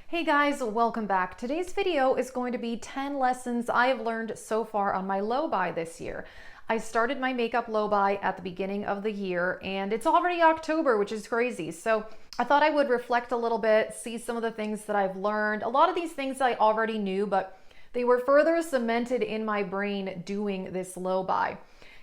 Hey guys, welcome back. Today's video is going to be 10 lessons I have learned so far on my low buy this year. I started my makeup low buy at the beginning of the year and it's already October, which is crazy. So I thought I would reflect a little bit, see some of the things that I've learned. A lot of these things I already knew, but they were further cemented in my brain doing this low buy.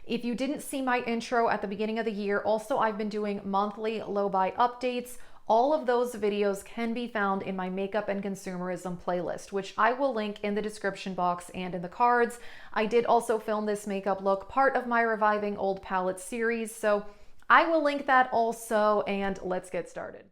If you didn't see my intro at the beginning of the year, also I've been doing monthly low buy updates. All of those videos can be found in my makeup and consumerism playlist, which I will link in the description box and in the cards. I did also film this makeup look, part of my Reviving Old Palettes series, so I will link that also, and let's get started.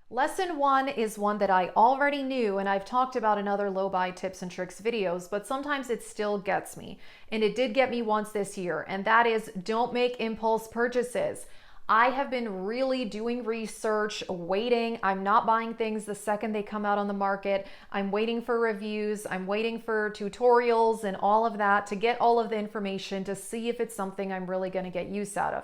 Lesson 1 is one that I already knew and I've talked about in other low buy tips and tricks videos, but sometimes it still gets me. And it did get me once this year, and that is don't make impulse purchases. I have been really doing research, waiting. I'm not buying things the second they come out on the market. I'm waiting for reviews. I'm waiting for tutorials and all of that to get all of the information to see if it's something I'm really going to get use out of.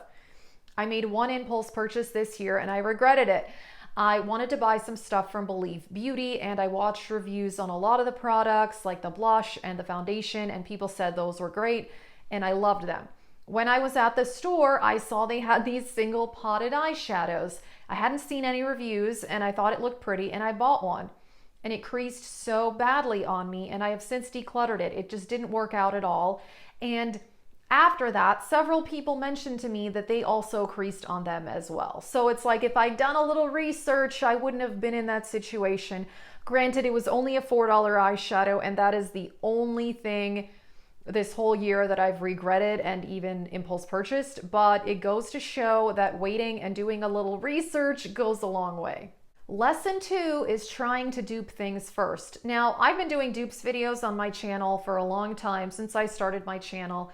I made one impulse purchase this year and I regretted it. I wanted to buy some stuff from Believe Beauty and I watched reviews on a lot of the products like the blush and the foundation, and people said those were great and I loved them. When I was at the store, I saw they had these single potted eyeshadows. I hadn't seen any reviews and I thought it looked pretty and I bought one. And it creased so badly on me and I have since decluttered it. It just didn't work out at all. And after that, several people mentioned to me that they also creased on them as well. So it's like if I'd done a little research, I wouldn't have been in that situation. Granted, it was only a $4 eyeshadow and that is the only thing this whole year that I've regretted and even impulse purchased, but it goes to show that waiting and doing a little research goes a long way. Lesson 2 is trying to dupe things first. Now, I've been doing dupes videos on my channel for a long time, since I started my channel,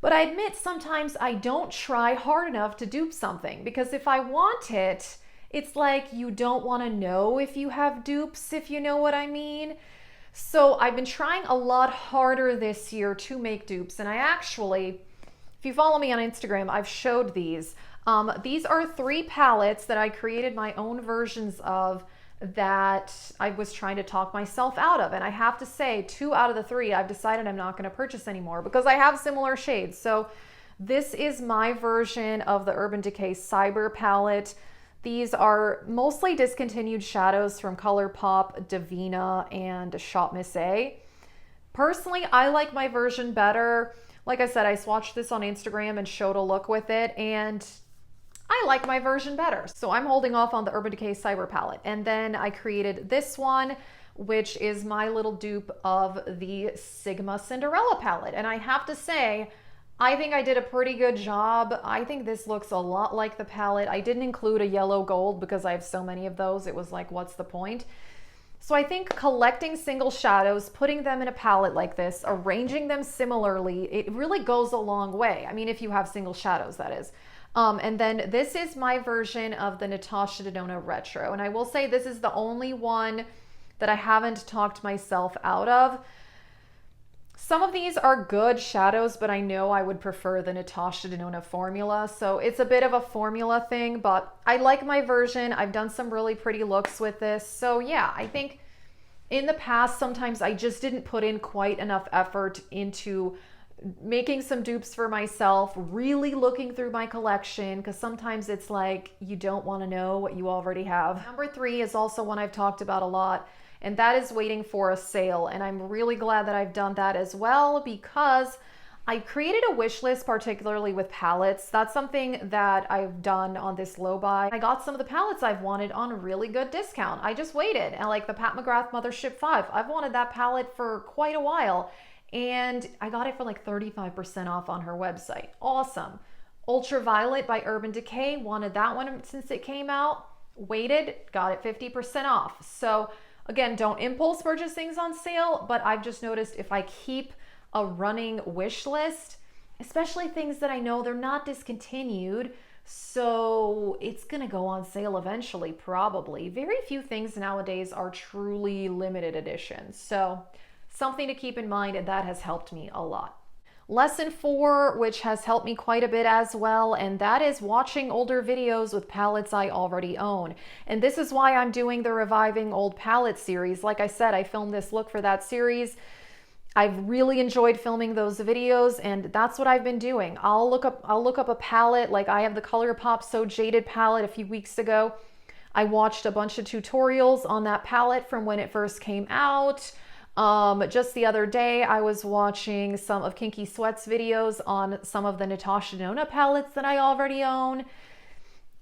but I admit sometimes I don't try hard enough to dupe something, because if I want it, it's like you don't want to know if you have dupes, if you know what I mean. So I've been trying a lot harder this year to make dupes, and I actually, if you follow me on Instagram, I've showed these. These are 3 palettes that I created my own versions of that I was trying to talk myself out of. And I have to say, 2 out of the 3 I've decided I'm not going to purchase anymore because I have similar shades. So this is my version of the Urban Decay Cyber palette. These are mostly discontinued shadows from ColourPop, Divina, and Shop Miss A. Personally, I like my version better. Like I said, I swatched this on Instagram and showed a look with it, and I like my version better. So I'm holding off on the Urban Decay Cyber palette. And then I created this one, which is my little dupe of the Sigma Cinderella palette. And I have to say, I think I did a pretty good job. I think this looks a lot like the palette. I didn't include a yellow gold because I have so many of those. It was like, what's the point? So I think collecting single shadows, putting them in a palette like this, arranging them similarly, it really goes a long way. I mean, if you have single shadows, that is. And then this is my version of the Natasha Denona Retro. And I will say this is the only one that I haven't talked myself out of. Some of these are good shadows, but I know I would prefer the Natasha Denona formula. So it's a bit of a formula thing, but I like my version. I've done some really pretty looks with this. So yeah, I think in the past, sometimes I just didn't put in quite enough effort into making some dupes for myself, really looking through my collection, because sometimes it's like you don't want to know what you already have. Number 3 is also one I've talked about a lot, and that is waiting for a sale. And I'm really glad that I've done that as well, because I created a wish list, particularly with palettes. That's something that I've done on this low buy. I got some of the palettes I've wanted on a really good discount. I just waited. And like the Pat McGrath Mothership 5, I've wanted that palette for quite a while, and I got it for like 35% off on her website. Awesome. Ultraviolet by Urban Decay, wanted that one since it came out. Waited, got it 50% off. So again, don't impulse purchase things on sale, but I've just noticed if I keep a running wish list, especially things that I know they're not discontinued, so it's gonna go on sale eventually, probably. Very few things nowadays are truly limited editions, so something to keep in mind, and that has helped me a lot. Lesson 4, which has helped me quite a bit as well, and that is watching older videos with palettes I already own. And this is why I'm doing the Reviving Old Palette series. Like I said, I filmed this look for that series. I've really enjoyed filming those videos, and that's what I've been doing. I'll look up a palette. Like, I have the ColourPop So Jaded palette a few weeks ago. I watched a bunch of tutorials on that palette from when it first came out. Just the other day, I was watching some of Kinky Sweat's videos on some of the Natasha Denona palettes that I already own.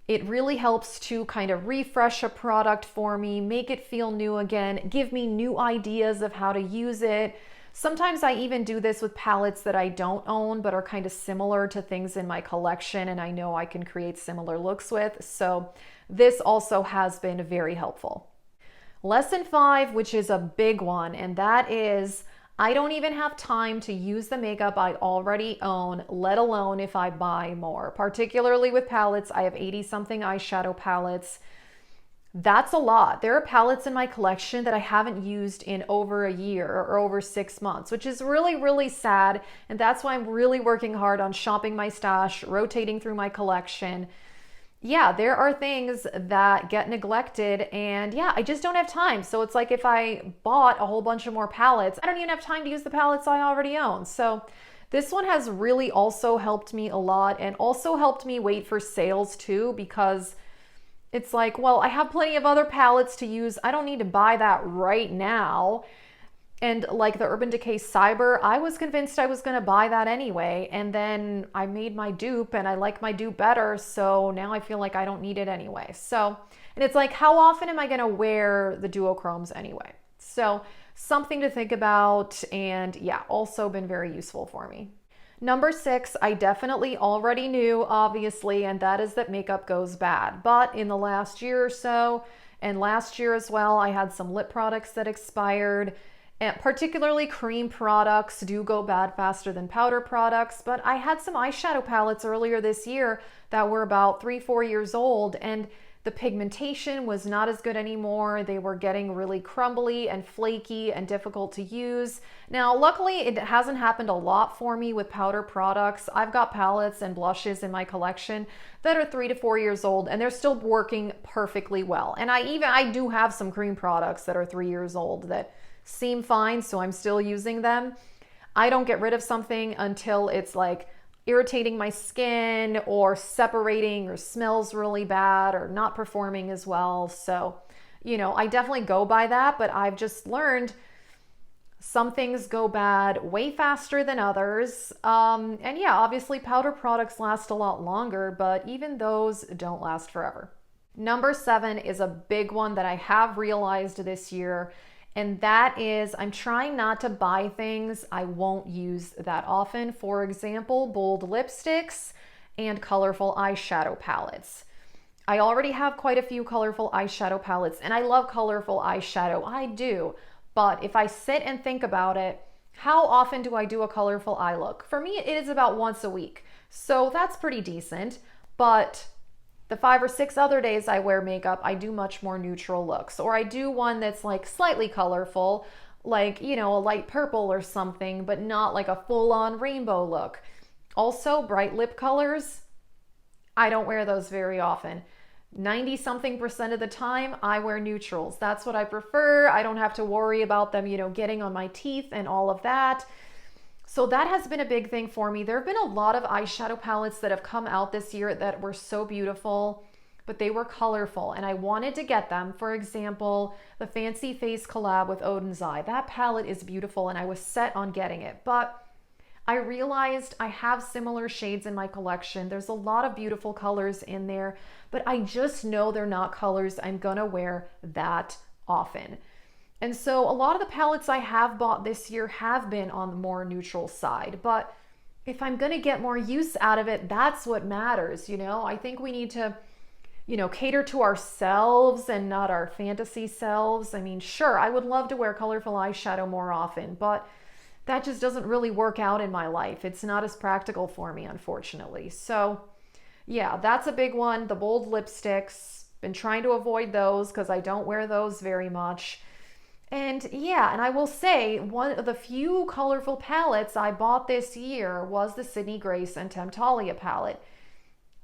It really helps to kind of refresh a product for me, make it feel new again, give me new ideas of how to use it. Sometimes I even do this with palettes that I don't own but are kind of similar to things in my collection and I know I can create similar looks with. So this also has been very helpful. Lesson 5, which is a big one, and that is I don't even have time to use the makeup I already own, let alone if I buy more. Particularly with palettes, I have 80-something eyeshadow palettes. That's a lot. There are palettes in my collection that I haven't used in over a year or over 6 months, which is really, really sad. And that's why I'm really working hard on shopping my stash, rotating through my collection. Yeah, there are things that get neglected and yeah, I just don't have time. So it's like if I bought a whole bunch of more palettes, I don't even have time to use the palettes I already own. So this one has really also helped me a lot and also helped me wait for sales too, because it's like, well, I have plenty of other palettes to use. I don't need to buy that right now. And like the Urban Decay Cyber, I was convinced I was going to buy that anyway. And then I made my dupe and I like my dupe better. So now I feel like I don't need it anyway. So, and it's like, how often am I going to wear the duochromes anyway? So something to think about. And yeah, also been very useful for me. Number 6, I definitely already knew, obviously, and that is that makeup goes bad. But in the last year or so, and last year as well, I had some lip products that expired. And particularly cream products do go bad faster than powder products, but I had some eyeshadow palettes earlier this year that were about 3-4 years old and the pigmentation was not as good anymore. They were getting really crumbly and flaky and difficult to use. Now, luckily, it hasn't happened a lot for me with powder products. I've got palettes and blushes in my collection that are 3 to 4 years old and they're still working perfectly well. And I do have some cream products that are 3 years old that seem fine, so I'm still using them. I don't get rid of something until it's like irritating my skin or separating or smells really bad or not performing as well. So, you know, I definitely go by that, but I've just learned some things go bad way faster than others. And yeah, obviously powder products last a lot longer, but even those don't last forever. Number 7 is a big one that I have realized this year. And that is, I'm trying not to buy things I won't use that often. For example, bold lipsticks and colorful eyeshadow palettes. I already have quite a few colorful eyeshadow palettes and I love colorful eyeshadow. I do. But if I sit and think about it, how often do I do a colorful eye look? For me, it is about once a week. So that's pretty decent. But the 5 or 6 other days I wear makeup, I do much more neutral looks. Or I do one that's like slightly colorful, like, you know, a light purple or something, but not like a full-on rainbow look. Also, bright lip colors, I don't wear those very often. 90-something% of the time, I wear neutrals. That's what I prefer. I don't have to worry about them, you know, getting on my teeth and all of that. So that has been a big thing for me. There have been a lot of eyeshadow palettes that have come out this year that were so beautiful, but they were colorful and I wanted to get them. For example, the Fancy Face collab with Odin's Eye. That palette is beautiful and I was set on getting it, but I realized I have similar shades in my collection. There's a lot of beautiful colors in there, but I just know they're not colors I'm gonna wear that often. And so a lot of the palettes I have bought this year have been on the more neutral side, but if I'm gonna get more use out of it, that's what matters, you know? I think we need to, you know, cater to ourselves and not our fantasy selves. I mean, sure, I would love to wear colorful eyeshadow more often, but that just doesn't really work out in my life. It's not as practical for me, unfortunately. So yeah, that's a big one. The bold lipsticks, been trying to avoid those because I don't wear those very much. And yeah, and I will say one of the few colorful palettes I bought this year was the Sydney Grace and Temptalia palette.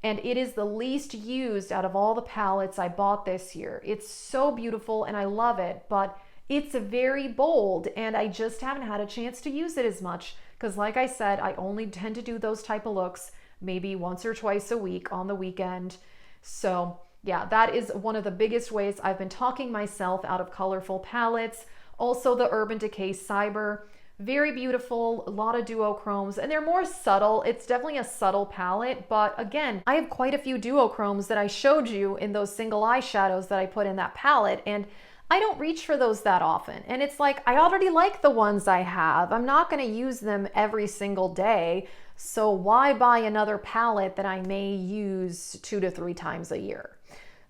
And it is the least used out of all the palettes I bought this year. It's so beautiful and I love it, but it's very bold and I just haven't had a chance to use it as much because like I said, I only tend to do those type of looks maybe once or twice a week on the weekend. So yeah, that is one of the biggest ways I've been talking myself out of colorful palettes. Also the Urban Decay Cyber, very beautiful, a lot of duochromes, and they're more subtle. It's definitely a subtle palette, but again, I have quite a few duochromes that I showed you in those single eyeshadows that I put in that palette, and I don't reach for those that often. And it's like, I already like the ones I have. I'm not gonna use them every single day, so why buy another palette that I may use 2 to 3 times a year?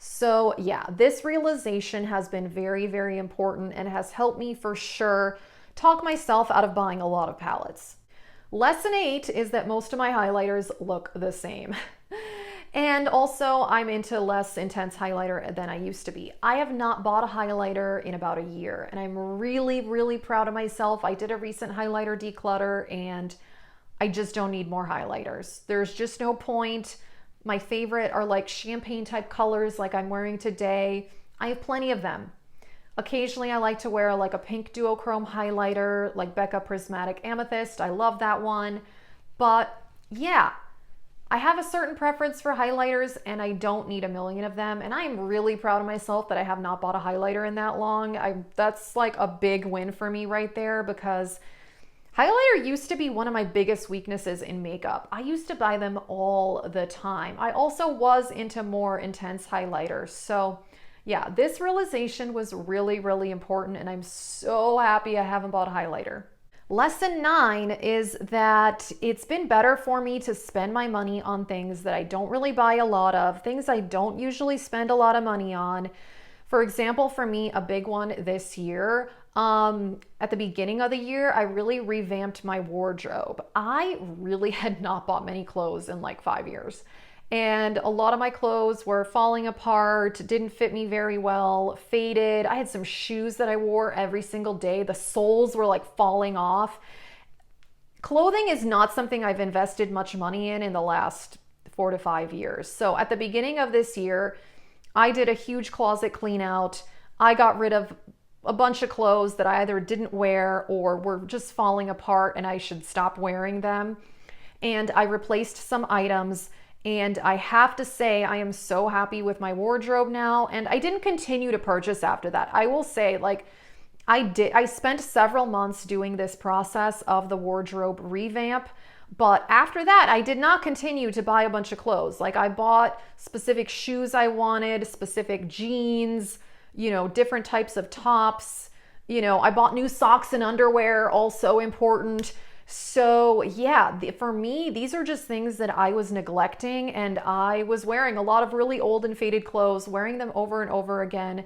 So yeah, this realization has been very, very important and has helped me for sure talk myself out of buying a lot of palettes. Lesson 8 is that most of my highlighters look the same. And also I'm into less intense highlighter than I used to be. I have not bought a highlighter in about a year and I'm really, really proud of myself. I did a recent highlighter declutter and I just don't need more highlighters. There's just no point. My favorite are like champagne type colors like I'm wearing today. I have plenty of them. Occasionally I like to wear like a pink duochrome highlighter like Becca Prismatic Amethyst. I love that one. But yeah, I have a certain preference for highlighters and I don't need a million of them. And I am really proud of myself that I have not bought a highlighter in that long. That's like a big win for me right there because highlighter used to be one of my biggest weaknesses in makeup. I used to buy them all the time. I also was into more intense highlighters. So yeah, this realization was really, really important and I'm so happy I haven't bought a highlighter. Lesson 9 is that it's been better for me to spend my money on things that I don't really buy a lot of, things I don't usually spend a lot of money on. For example, for me, a big one this year, at the beginning of the year, I really revamped my wardrobe. I really had not bought many clothes in like 5 years. And a lot of my clothes were falling apart, didn't fit me very well, faded. I had some shoes that I wore every single day. The soles were like falling off. Clothing is not something I've invested much money in the last 4 to 5 years. So at the beginning of this year, I did a huge closet clean out. I got rid of a bunch of clothes that I either didn't wear or were just falling apart and I should stop wearing them. And I replaced some items. And I have to say, I am so happy with my wardrobe now. And I didn't continue to purchase after that. I will say, like, I spent several months doing this process of the wardrobe revamp. But after that, I did not continue to buy a bunch of clothes. Like, I bought specific shoes I wanted, specific jeans, you know, different types of tops. You know, I bought new socks and underwear, also important. So yeah, for me, these are just things that I was neglecting and I was wearing a lot of really old and faded clothes, wearing them over and over again.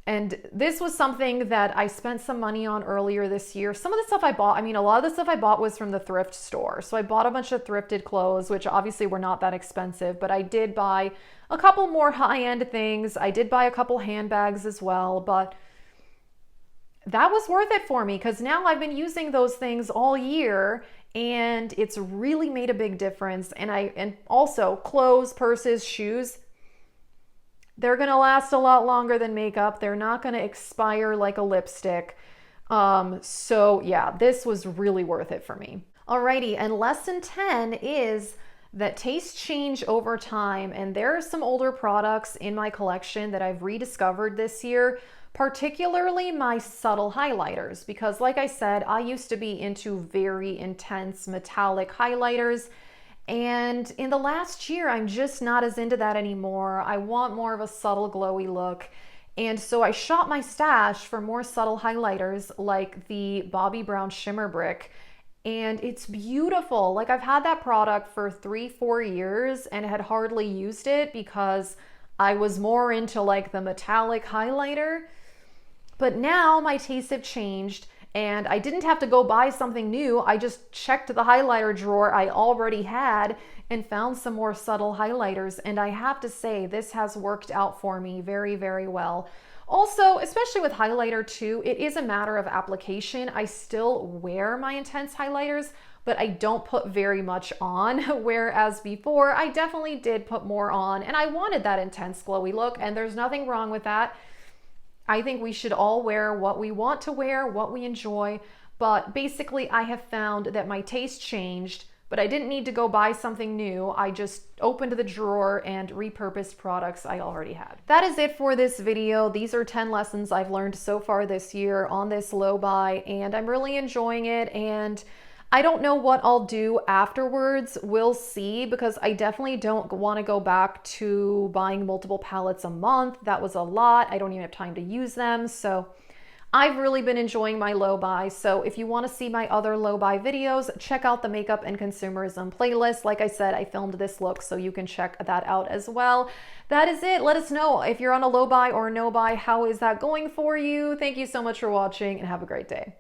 And this was something that I spent some money on earlier this year. Some of the stuff I bought, I mean, a lot of the stuff I bought was from the thrift store. So I bought a bunch of thrifted clothes, which obviously were not that expensive, but I did buy a couple more high-end things. I did buy a couple handbags as well, but that was worth it for me because now I've been using those things all year and it's really made a big difference. And also clothes, purses, shoes, they're going to last a lot longer than makeup. They're not going to expire like a lipstick. So yeah, this was really worth it for me. Alrighty, and lesson 10 is that tastes change over time. And there are some older products in my collection that I've rediscovered this year, particularly my subtle highlighters, because like I said, I used to be into very intense metallic highlighters. And in the last year, I'm just not as into that anymore. I want more of a subtle glowy look. And so I shot my stash for more subtle highlighters like the Bobbi Brown Shimmer Brick. And it's beautiful. Like I've had that product for 3-4 years and had hardly used it because I was more into like the metallic highlighter. But now my tastes have changed And I didn't have to go buy something new. I just checked the highlighter drawer I already had and found some more subtle highlighters. And I have to say, this has worked out for me very, very well. Also, especially with highlighter too, it is a matter of application. I still wear my intense highlighters, but I don't put very much on, whereas before I definitely did put more on, and I wanted that intense glowy look, and there's nothing wrong with that. I think we should all wear what we want to wear, what we enjoy, but basically I have found that my taste changed, but I didn't need to go buy something new. I just opened the drawer and repurposed products I already had. That is it for this video. These are 10 lessons I've learned so far this year on this low buy, and I'm really enjoying it, and I don't know what I'll do afterwards. We'll see, because I definitely don't want to go back to buying multiple palettes a month. That was a lot. I don't even have time to use them. So I've really been enjoying my low buy. So if you want to see my other low buy videos, check out the makeup and consumerism playlist. Like I said, I filmed this look, so you can check that out as well. That is it. Let us know if you're on a low buy or no buy. How is that going for you? Thank you so much for watching, and have a great day.